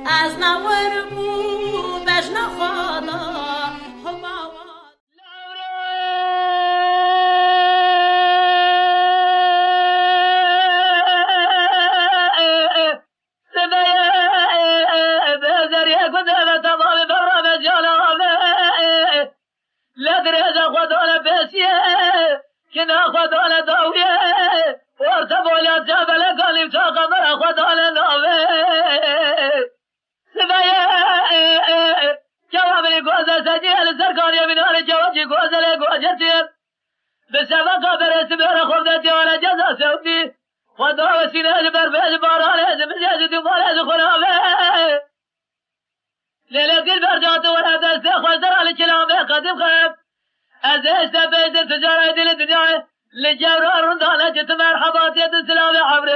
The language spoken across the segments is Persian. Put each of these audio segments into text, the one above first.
از نورمو بجنا خدا خدا وسیله بر باران زمزج دوباره خرابه لیله دل برجات ولا دست خوزر على كلام قديم خيب ازيش تبيد تجارة دل دنيا لجبر رندانة جت مرحبات يد السلام عبر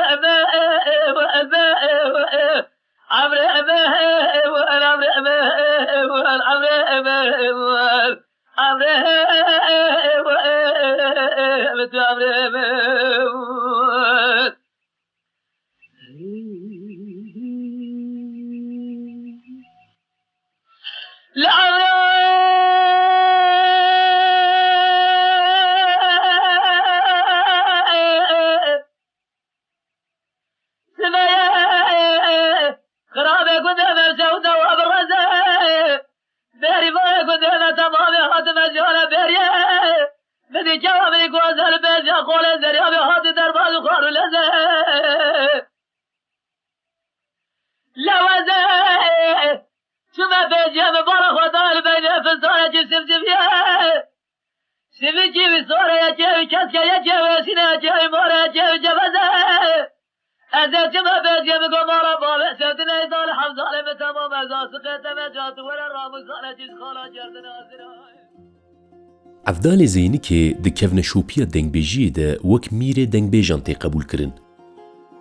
عفدال زینی که دکفن شوپیا دنگبیجی ده وک میره دنگبیجان تی قبول کرن.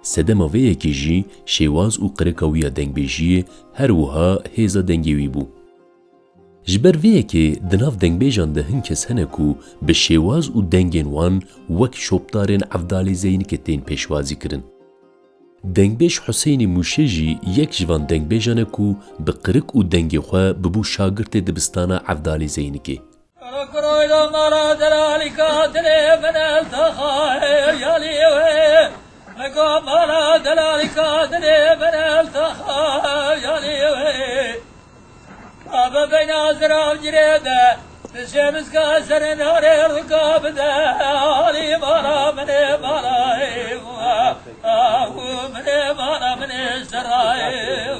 سدما وی که جی شواز و قرکویا دنگبیجی هر وها هیزا دنگیوی بو. جبر وی که دناف دنگبیجان ده هنکس هنکو به شواز و دنگین وان وک شوپدارن عفدال زینی که تین پیشوازی کرن. دنگبیج حسین موشجی یک جوان دنگبیجانه کو به قرک و دنگی خواه ببو شاگرت دبستان عفدال زینی که. كرويدا مرا دلالي كاتلي من التخاير ياليوي مقام مرا دلالي كاتلي من التخاير ياليوي أبا بين أزراب جريدة الشمس كاسر ناري ركاب دالي مرا مني مرا مني مرا مني سرايو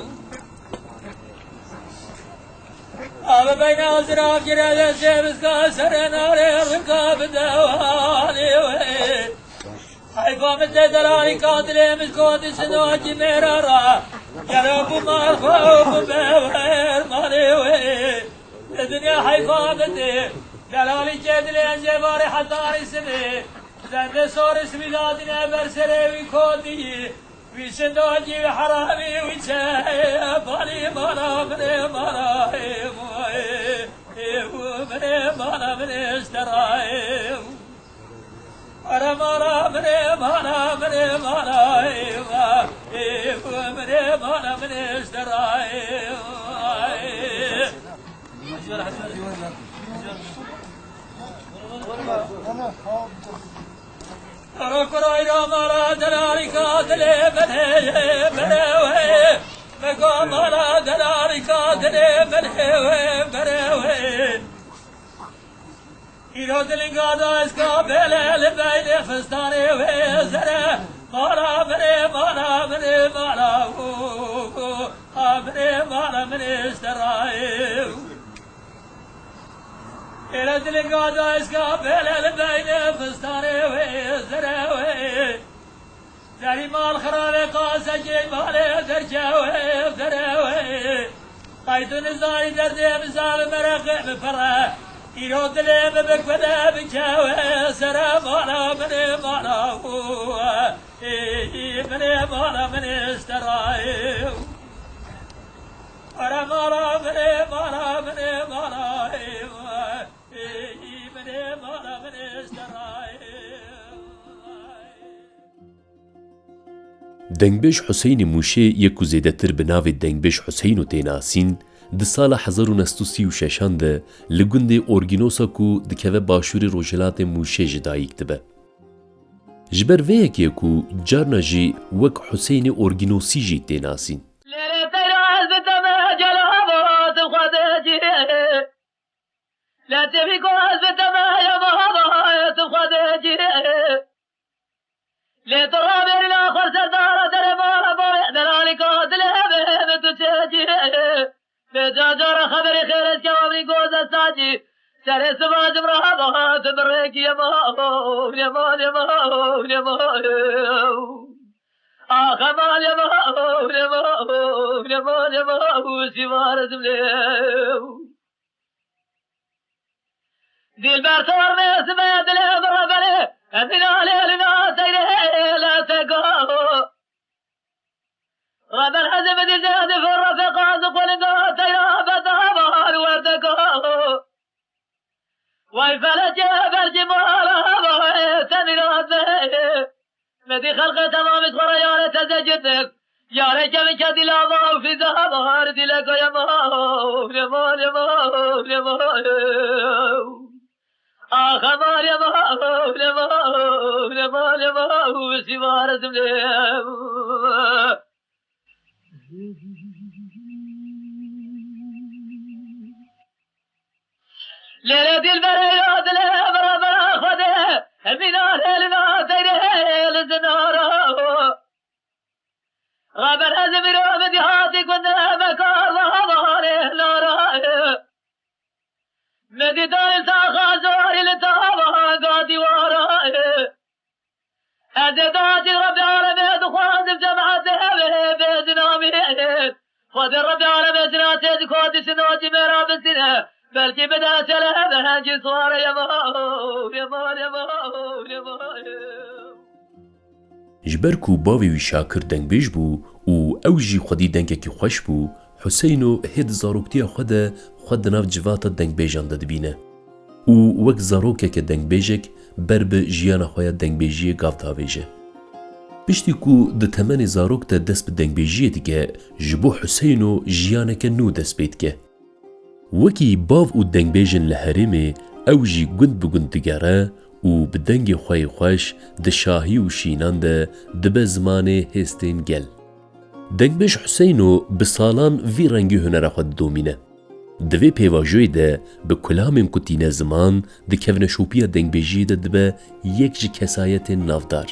أبا بين أزراب جريدة الشمس كاسر ناري ركاب دوالي حيفا مثل دلالي قاتلي مسكوت سنواتي مرارا يرب مرفوف بغير مالي الدنيا حيفا مثل دلالي جدلي انجباري حضاري سمي زند صور اسمي ذاتنا برسري ويكودي ويسندوجي حرامي ويتشاي بالي مالا مني مالا مني مالا مني اشتراي أنا مالا مني مالا مني مالا مني مالا مني اشتراي أنا كراينا مالا دلالي كاتلي مني مني مقام مالا دلالي كاتلي مني إيرو دلنگادا اسكا بيلي لبيني فستاني ويزره مالا مني مالا مني مالا مني مالا مني اشتراي إيرو دلنگادا اسكا بيلي لبيني فستاني ويزره داري مال خرابي قاسا جي مالي درجاوي ذراوي قايدو نزاري دردي مزال مرقع بفره إيرو دلي ببكودا بجاوي سرا مالا مني مالا مني مالا مني اشتراي أرا مالا مني مالا مني مالا مني مالا مني اشتراي دنگبیج حسین موشه یکو زیده تر به ناو دنگبیج حسین و تیناسین ده سال 1936 ده لگند اورگینوسا کو دکوه باشور روجلات موشه جدایک دبه. جبر ویکی کو جارنا جی وک حسین اورگینوسی جی تیناسین. لا تبي كواز بالدماء يا مهضة تبخدجي لا ترابي الآخر سردارة دربارة بوي دلالي كوز الهبه بتشجي بجاجر خبري خيرش كوامي كوز الساجي سري سباج مرهضة تبريك يا مهو يا مهو يا مهو يا مهو خمال يا مهو يا مهو يا مهو يا مهو سوار زمليو دي البرتور ناس ما يدلي بربلي أمين علي لنا سيره لا تقو رب الحزب دي جاد في الرفقات قلنا تيرا فتحبها الوردكو ويفلج فرج مهارها تمين ربه مدي خلق تمام اسخر يا تزجدك يا ريك من كدي لا في ذهبها ردي لك يا مهو يا مهو يا مهو يا مهو خبر يا مهو يا مهو يا مهو يا مهو سوار زمليو ليلة البريات الابرة باخده المنار لنا تيره لزناره غاب الهزم رابد هاتي كنا مكار ظهره ناره مدي دايل تاخازوري لتابها قادي ورائه هدي داجي ربي عالمي دخوان بجمعة هبه بزنامي خود ربي عالمي جناتي كودي سنوجي مراب السنة بلكي بدا سلهبه هنجي صوار يا مهو يا مهو يا مهو يا مهو جبركو باوي وي شاكر دنگبيج بو و اوجي خودي دنگكي خوش بو حسينو هيد زاروكتيا خوده خود ناف جواتا دنگبيجان دبينه و وك زاروكك دنگبيجك برب جيانا خويا دنگبيجيه گافتاويجه بشتي كو د تمن زاروكتا دست بدنگبيجيه ديگه جبو حسينو جيانك نو دست بيتگه وكي باو و دنگبيجن لهرمي اوجي گند بگند دگره و بدنگ خوی خوش د شاهی و شینان ده دبه زمانه هستین گل. دنگبیج حسینو بسالان وی رنگی هنر خود دومینه. دوی پیواجوی ده به کلامیم کتینه زمان ده کونشوپیا دنگبیجی ده دبه یک جی کسایت نافدار.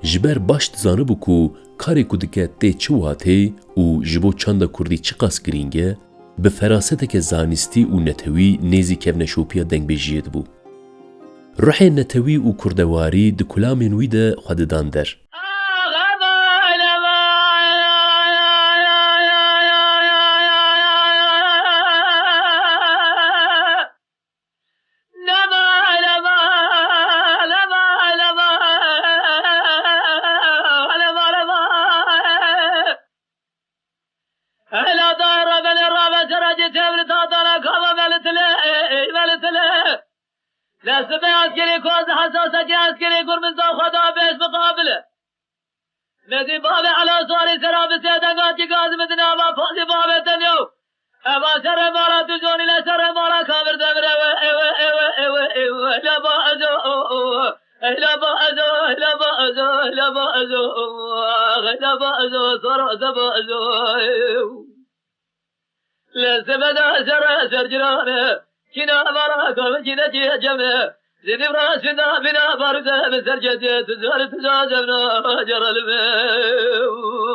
جبر باشت زانه بو کو کاری کدکه تی چواته و جبو چند کردی چقاس گرینگه به فراسته که زانستی و نتوی نیزی کونشوپیا دنگبیجی ده بو. روحي نتوي و كردواري د كلامين ويدا خددان در لازم عسكري كوز حساسة عسكري قرمز خدا بيش مقابله ندي بابي على صوري سراب سيدنقات جاز مدنا ما فاضي بابي تنيو أبا سر مارا تجوني لا سر مارا كابر دمر ايوه ايوه ايوه ايوه لا بأزو لا بأزو لا بأزو لا بأزو لا بأزو صرا بأزو لازم دا سر جرانه كنا براكم كنا جمع زين براسنا بنا برده مسرجة تزار تزازمنا جرى الماء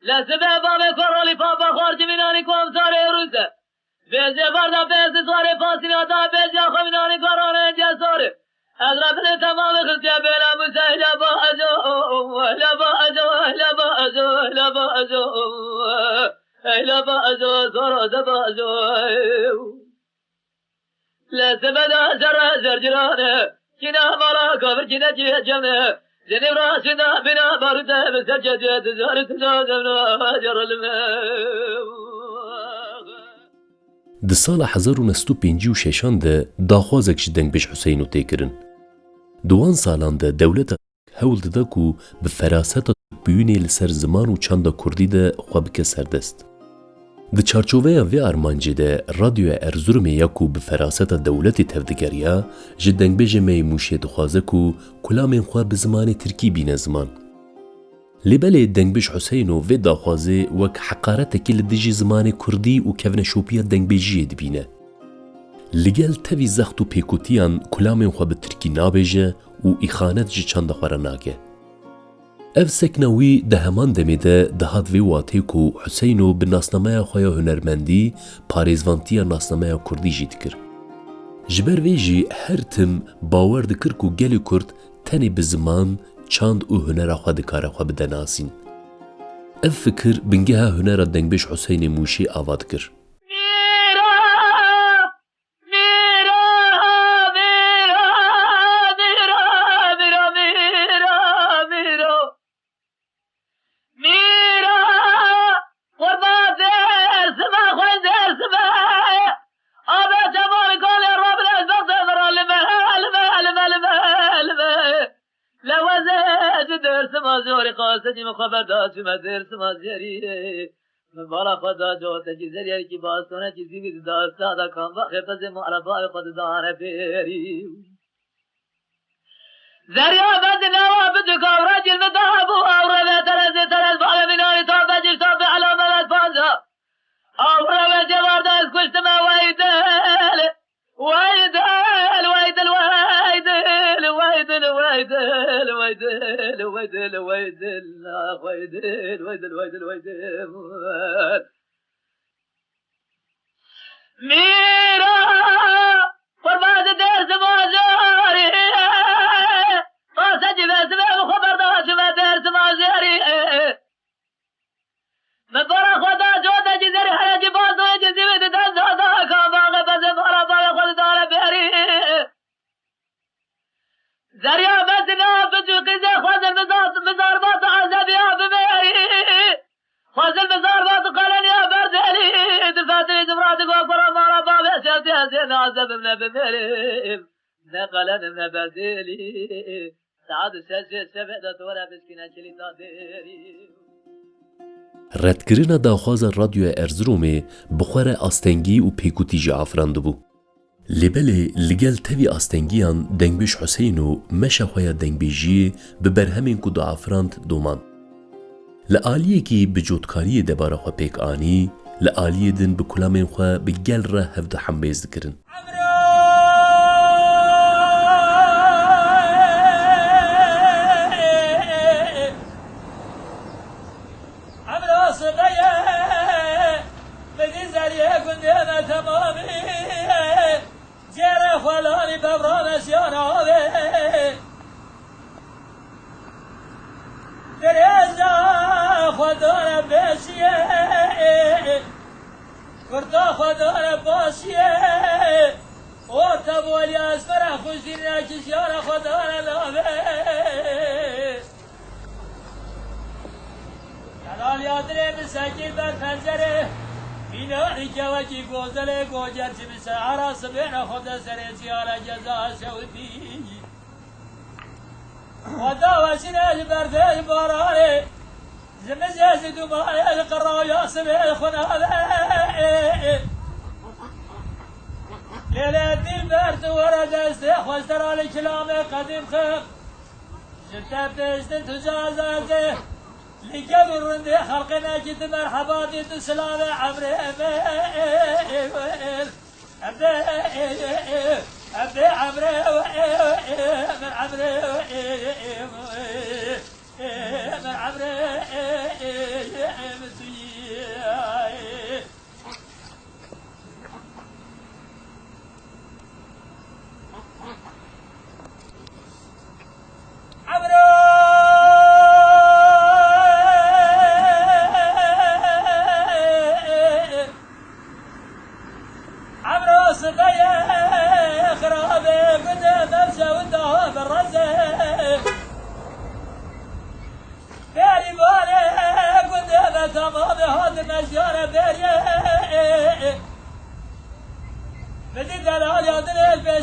لازم بابا كرولي بابا خارج مناني كوم ساري روزه بيزي فردا بيزي ساري فاسي نادا بيزي اخو مناني كرولي انجا ساري أضرب تمام خلتي بلا مسهل بازو لا بازو لا بازو لا بازو لا بازو صار بازو لا سبدا زر جرانه كنا مالا كبر كنا جمنه زني راسنا بنا برده بسجد زارت زادنا جر Di sala 1956 de daxwazek ji Dengbêj Huseyno tê kirin. Di wan salan de dewleta hewl dida ku bi feraseta bûyînê li ser ziman û çanda Kurdî de xwe bike serdest. Di çarçoveya vê armancê de Radyoya Erzurumê ya ku bi feraseta dewletê tevdigeriya, ji Dengbêjê Meymûşê dixwaze ku kulamên xwe bi zimanê Tirkî bîne ziman. Lêbelê Dengbêj Huseyno vê daxwazê wek heqaretekî li dijî zimanê Kurdî û kevneşopiya dengbêjiyê dibîne. Li gel tevî zext û pêkutiyan kulamên xwe bi Tirkî nabêje û îxanet ji çanda xwe re nake. Ev sekna wî di heman demê de dihat vê watê ku Huseyno bi nasnameya xwe ya hunermendî parêzvantiya nasnameya Kurdî jî dikir. Ji ber vê jî her tim bawer dikir ku gelê Kurd tenê bi ziman, çand û hunera xwe dikare xwe bide nasîn. Ev fikir bingeha hunera Dengbêj Huseynê Mûşê ava dikir. زوري قاصدي مخبردات ما درس ما زيري من بالا خدا جو تجزري كي باستونه كي زيد داستا دا كان بخفز معرفه قد دار بيري زريا بدنا وبدك راجل مذهب اورا ترز بعد من اي توبه توب على ملات فازا اورا جوارد كشت ما ويدل ويدل ويدل ويدل ويدل ويدل ويدل ويدل ويدل ويدل ويدل ويدل ويدل ميرا قربات درس مازاري قاسج بسبب خبردات ما درس مازاري مبارا خدا جودا جزري حياة جبازو جزيبت دازادا كان باغ بزم عربا يخد دار بيري زريا بدنا بجوكي زي خوز المزاربات عذاب يا بميري خوز المزاربات قالن يا بردلي دفاتي جمراتك وقرا مارا بابي سيلتي هزين عذاب من بميري نقلن من بردلي سعاد السلسل سبعدت ورا بسكينة شلي تاديري Redkirina daxwaza Radyoya Erzurumê bi xwe re astengî û pêkutî jî afirandibû. Lêbelê li gel tevî astengiyan Dengbêj Huseyno meşa xwe ya dengbêjiyê bi berhemên ku diafirand doman. Li aliyekî bi cotkariyê debara xwe pêk anî, li aliyê din bi kulamên xwe bi gel re hevde hembêz dikirin.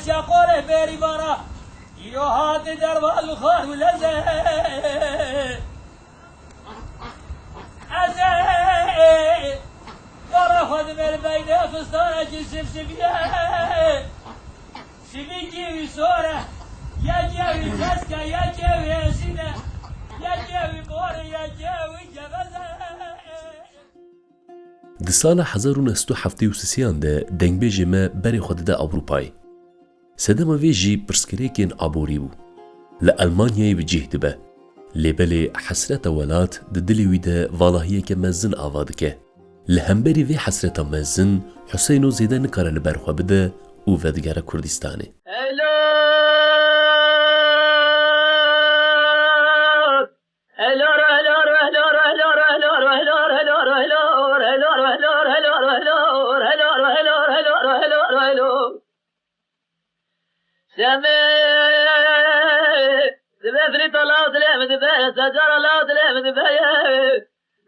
شاقور بيري بارا يروحات دربال بخار ولزه أزه بارا خود مر بين فستانه جسم سبيه سبي جيوي صوره يا جيوي فسكه يا جيوي سينه يا جيوي بوره يا جيوي جبزه Di sala 1973 de dengbêjê me berê xwe dide Ewropayê. Sedema vê jî pirsgirêkên aborî bû. Li Almanyayê bi cih dibe. Lêbelê hesreta welat di dilê wî de valahiyeke mezin ava dike. Li hemberî vê hesreta mezin, Huseyno zêde nikare li ber xwe bide û vedigere Kurdistanê.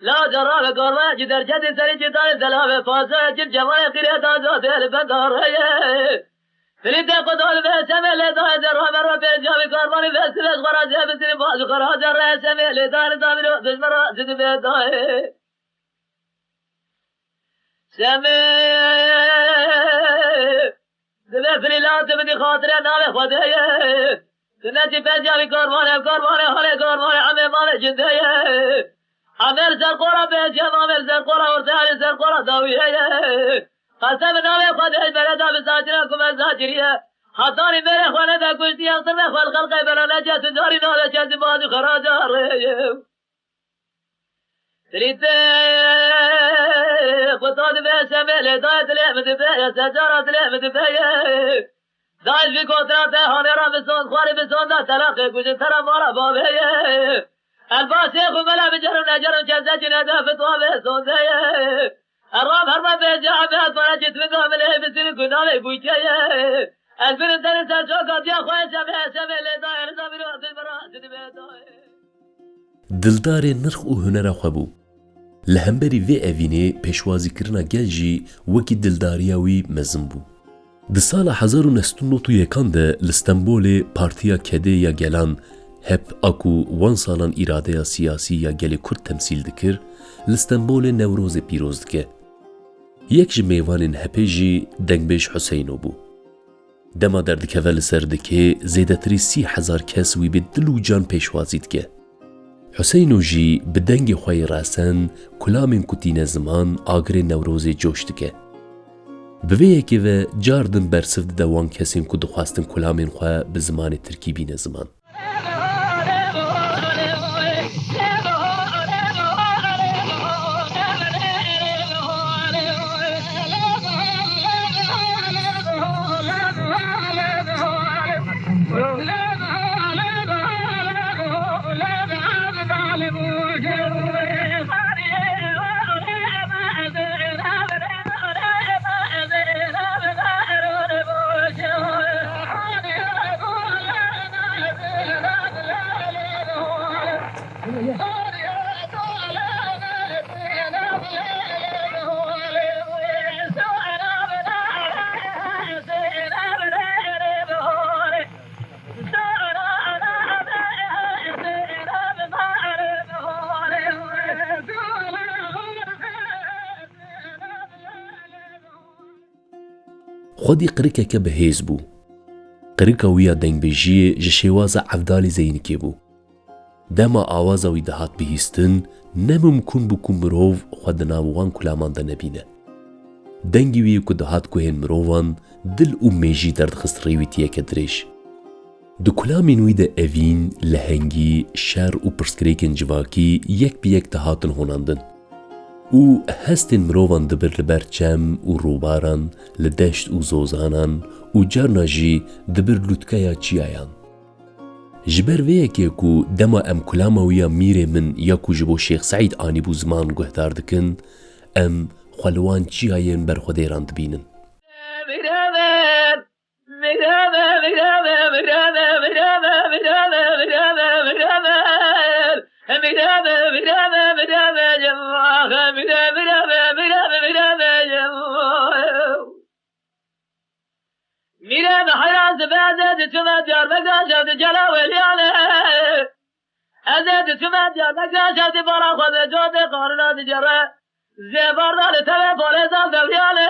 لا جرى قرما جدر جدي سري جدار سلام فاسا جب جمال قريه تازات البندار فريد قدال بسم لدار درهم رب جامي قرباني بسم غراز بسم باز غراز رسم لدار دامر دشمرا زد بداي سمي دبفري لا تبدي خاطر نام خداي سنتي بجامي قرباني حالي قرباني عمي مال جداي عمل زرقورة بيجيب عمل زرقورة ورسالي زرقورة داوية قسم نامي خدش بلدا بساجركم الزاجرية حطاني ميري خوانا دا كشتي اختر مخوى الخلق بلا نجا تجاري نالا شد بازي خراجة ريب تريتي قطاد بيسمي لداية لحمة بيا سجارة لحمة بيا دايش في كوترات هاني رام بسون خواري بسون دا تلاقي كشن ترى مارا بابي الباسيخ وملا بجرم نجرم جزاج ندا فتوى بسون دايا الرام هرما بيجا بيات وانا جيت بقام ليه بسير كنالي بوجايا الفيلم تاني سالشوكا ديا خويا سمي لدايا نزامي رو عبد البراء جدي بيدايا Dildarê nirx û hunera xwe bû. Li hemberî vê evînê pêşwazîkirina gel jî wekî dildariya wî mezin bû. Di sala 1991 de li Stenbolê Partiya Kedê ya Gelan hep aku wan salan îradeya siyasî ya gelê Kurd temsîl dikir, li Stenbolê Newrozê pîroz dike. Yek ji mêvanên hepê jî dengbêj Huseyno bû. Dema derdikeve li ser dikê zêdetirî 30,000 kes wî bê dil û can pêşwazî dike. Huseyno jî bi dengê xwe yê rasen kulamên ku tîne ziman agirê Newrozê coş dike. Bi vê yekê ve car din bersiv dide wan kesên ku dixwastin kulamên xwe bi zimanê Tirkî bîne ziman. خودی قرکه بهیز بو. قرکه ویا دنگبیجی جشیواز عفدالی زینکی بو. دما آوازا وی دهات بهیستن نممکن بو کن مروو خود ناوان کلامان ده نبینه. دنگی وی که دهات کوهن مرووان دل و میجی درد خستریوی تیه که دریش. دو کلامین وی ده اوین لهنگی شر و پرسکریکن جواکی یک بی یک دهاتن هوناندن. او هستین مروان دبر لبر چم و روباران لدشت و زوزانان و جارنا جی دبر لوتکایا چیایان. جبر ویه که کو دما ام کلامویا میره من یا کو جبو شیخ سعید آنی بو زمان گهدار دکن ام خلوان چیاین بر خودیران دبینن. میره به حیران زباده دتومه دیار بگذار شد جلا ولیانه ازد دتومه دیار بگذار شد بارا خود جود قارنات جره زبار دال تبه پولزان دوریانه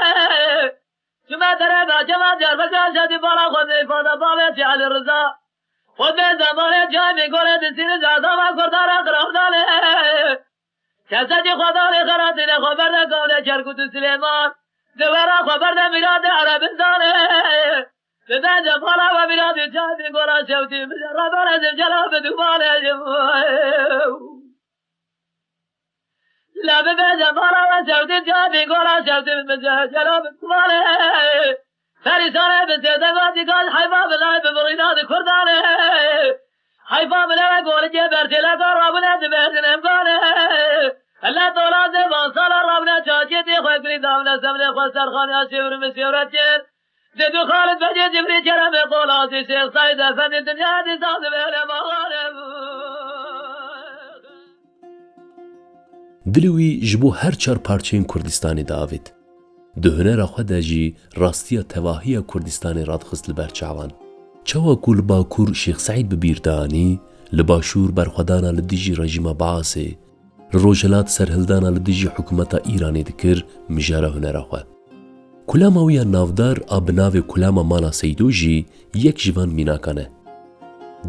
تومه دره باجمه دیار بگذار شد بارا خود فاده بابه سیال رضا خود به زمان جای میگوله دستین جادام کردار اقرام داله کسا خدا خراتین خبر نگونه چرکوت سلیمان دوارا خبر نمیراد عربستانه ببند جمالا و میراد جای میگولا شوتی ربان از جلاب دوباره لا ببند جمالا و شوتی جای میگولا شوتی جلاب دوباره فریسانه بسیدگاتی کاش حیفا بلای ببغیناد کردانه حیفا بلای گوله جه برسیلکا رابنه دبردن امکانه الله تولا زمان سالا رابنه چاچیتی خواه کلی دامنه سمنه خواه سرخانه شور مسیورت جن ددو خالد بجه جبری چرم قولاتی شیخ ساید افندی دنیا دی ساز بهره مغانه دلوی جبو هر چار پارچین کردستانی داوید دهنه خود جی راستیا تواهی کردستان رادخست لبرچاوان چوا کول باکور شیخ سعید ببیردانی لباشور برخودانا لدیجی رژیم باعثه روجلات سرهلدانا لدیجی حکومتا ایرانی دکر مجاره هنره خو کلاما ویا نافدار آبناو کلاما مانا سیدو جی یک جوان میناکانه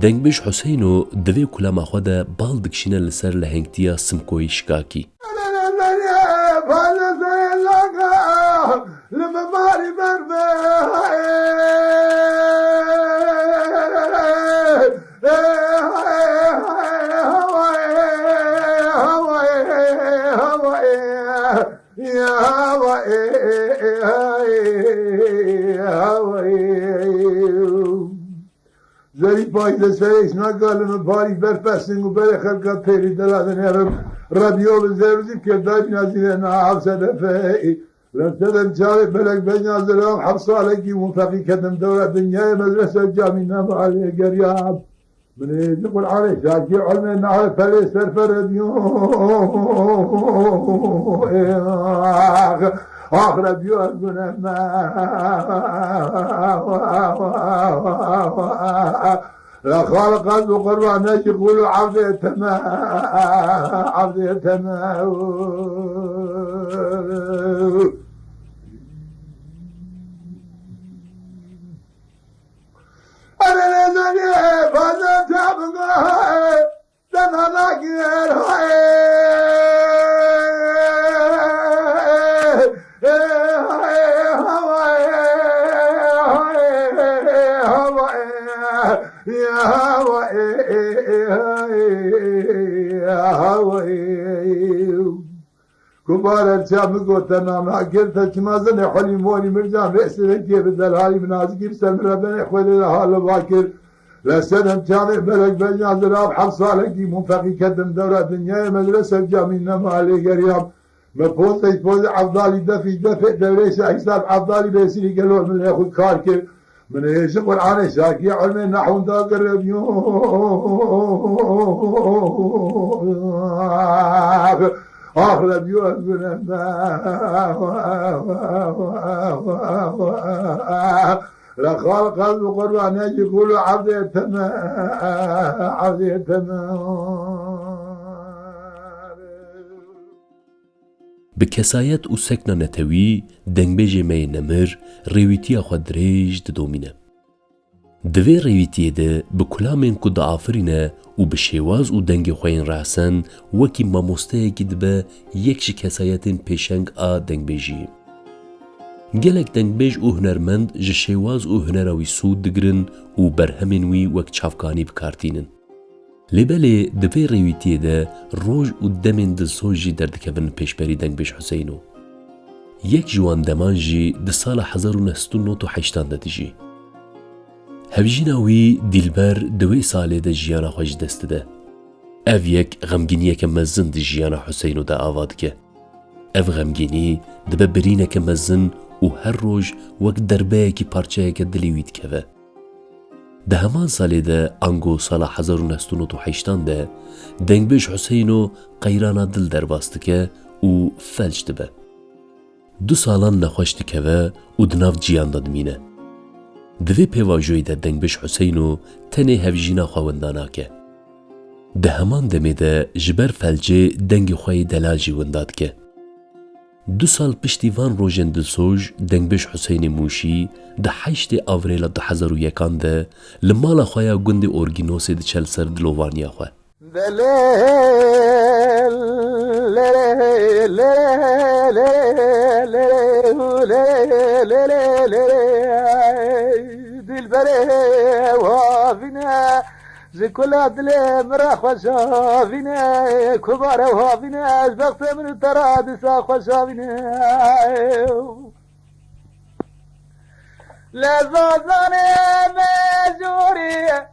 دنگبش حسینو دوی کلاما خود بال دکشینه لسر لهنگتیا سمکوی شکاکی لما ماري بربه زری پایده سریش نگالن و باری برپسنگ و بره خلقات پیری دلادن رادیو بزرزیم که داری نزیده نعب صدفه لسدم جاري بلك بين زلام حفص عليكي وفقي كدم دورة دنيا مدرسة جامعنا معالي قرياب من يقول عليه شاكي علمي نعرف فريس فرفرديو آخر بيو أقول ما لا خالق قلب قربان يقولوا عبدي تمام عبدي تمام أنا نزلي فانا تعبقى دنا لاقير كبار الشام قوتنا ما قلت ما زني حلي موني مرجان رأس لكي بدل هاي منازقي بسلم ربنا خوالي لها لباكر لسنم كان بلك بنيان زراب حفصة لكي منفقي كدم دورة دنيا مدرسة جامعنا مالي قريب مفوضي فوضي عبدالي دفع دوريش حساب عبدالي بيسيري قالوا من ياخد كاركر من يشغل عن شاكي علمي نحو داقر آخر بيوت لا خالق قلب قربان يجي يقولوا عبدي تمام عبدي تمام بکسایت و سکنا نتوی دنگبیج می نمر ریویتی خود دریج ددومینه. دوی ریویتی ده بکلامین کد آفرینه و بشیواز و دنگ خوین راسن وکی ماموسته کی دبه یکش کسایتین پیشنگ آ دنگبیجی. گلک دنگبیج و هنرمند جشیواز و هنراوی سود دگرن و برهمین وی وک چافکانی بکارتینن. لباله دوی ریویتی ده روز و دمین ده زوجی دردکفن پیشبری دنگبیج حسینو. یک جوان دمان جی ده سال 1980 ده دیجی. هفجیناوی دیلبر دوی ساله ده جیانا خوش دست ده. اف یک غمگینیه که مزن ده جیانا حسینو ده آواد که. اف غمگینی ده ببرینه که مزن و هر روز وقت دربه کی پارچه که دلیوید که. ده همان ساله ده انگو سال 1980 ده دنگبیج حسینو قیرانا دل درباسته که و فلج دبه. 2 سالان نخوش دکه و دناف جیان دادمینه. دوی پیواجوی ده دنگبش حسین و تنه هفجینا خوانداناکه. ده همان دمه ده جبر فلجه دنگ خواهی دلال جیونداد که. 2 سال پشتی وان روژن دلسوج دنگبش حسین موشی ده 8 آوریل 2001 ده لمالا خواهی گند اورگینوس ده چل سر دلووانیا خواه. دلبره وافینا زكل عدل مرا خوشافينا كبار وهافينا اشبقت من الترادس خوشافينا لا زازاني مجوري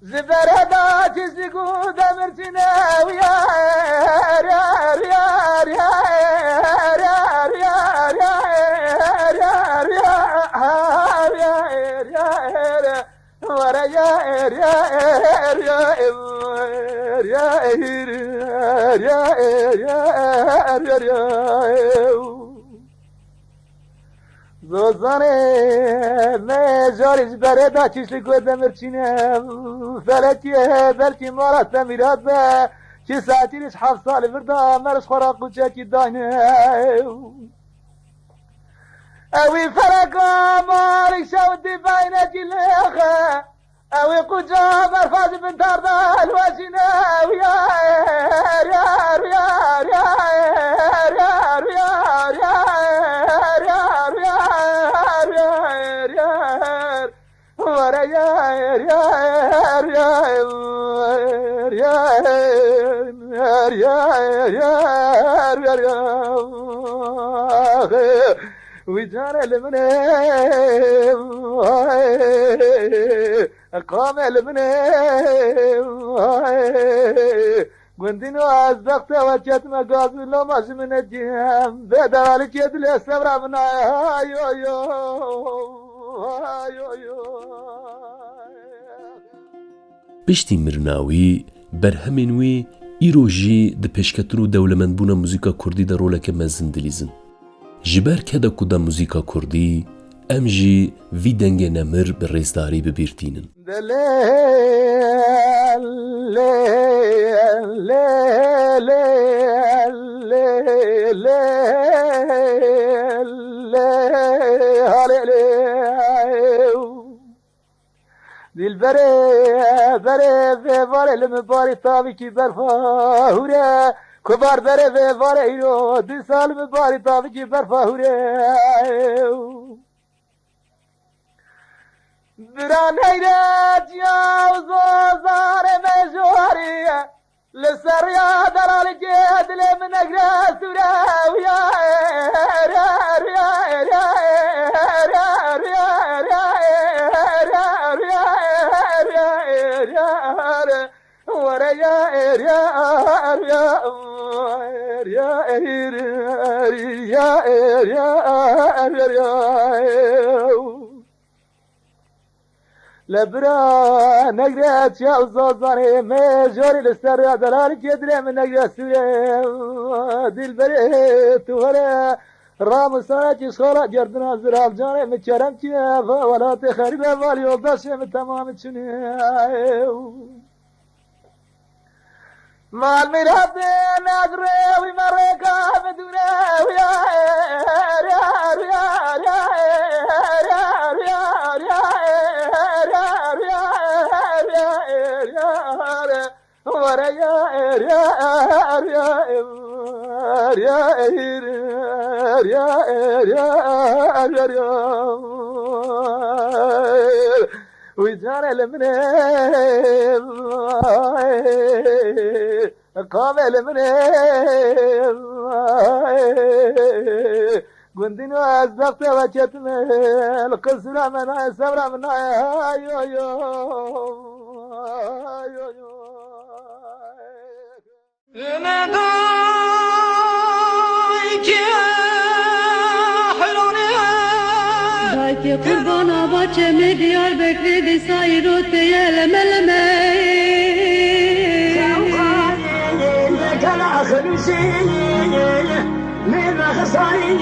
زبردا تسيقو دمرتنا ويا ريار يار يار يار يار يار يار يار يار ورا يار يار يار يار يار يار يار زوزانه مجارش بردا چشلی کو دمرچینه فلکیه بلکی مارت میراد به چه ساعتیش 7 سال بردا مرش خورا قوچکی داینه اوی فرقا مارک شودی باینه جلخه اوی قوچا مرفاز بنتار دا الواشینه ویار یار یار یار یار یار یار یار ورا يار يار يار يار يار يار يار وجار المنى قام المنى قندينو أزدقت وجت مقاصد لو مش من الجيم بدالك يد السبرة من يو يو پشتی مرناوی برهمینوی ایروژی ده پشکترو دولمند بونا موزیکا کردی ده رولک مزن دلیزن. جبر که ده کدا موزیکا کردی ام جی وی دنگ نمر به رزداری ببیرتینن. دل بره بره واره لمباری تابی کی برفاهوره کبار بره واره ایرو 2 سال مباری تابی کی برفاهوره بران ایرات یا زوزار مجواری لسر یا دلال که دل من اگرسوره ویا ورا يار يار يار يار يار يار يار لبرا نقرأت يا زوزاني مجوري للسر دلال كدري من نقرأ سوري دل بريت ولا رام ساعتي شخلا جردنا زرال جاني متشرم كيا ولا تخرب والي وضاش من تمام تشني مال میراد نظره وی مرکا بدونه ویا یار یار یار یار یار یار ورا یار یار یار یار یار وجار المنى قابل المنى قندين وازدقت وجت القصر من سبرا من يو يو که قربان آباد چه می دیار بکری دی سایرو تیه لمه لمه لكن آخر شيء من خساري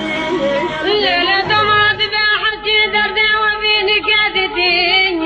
لیل دماد به حرکی درده و بینی قدتين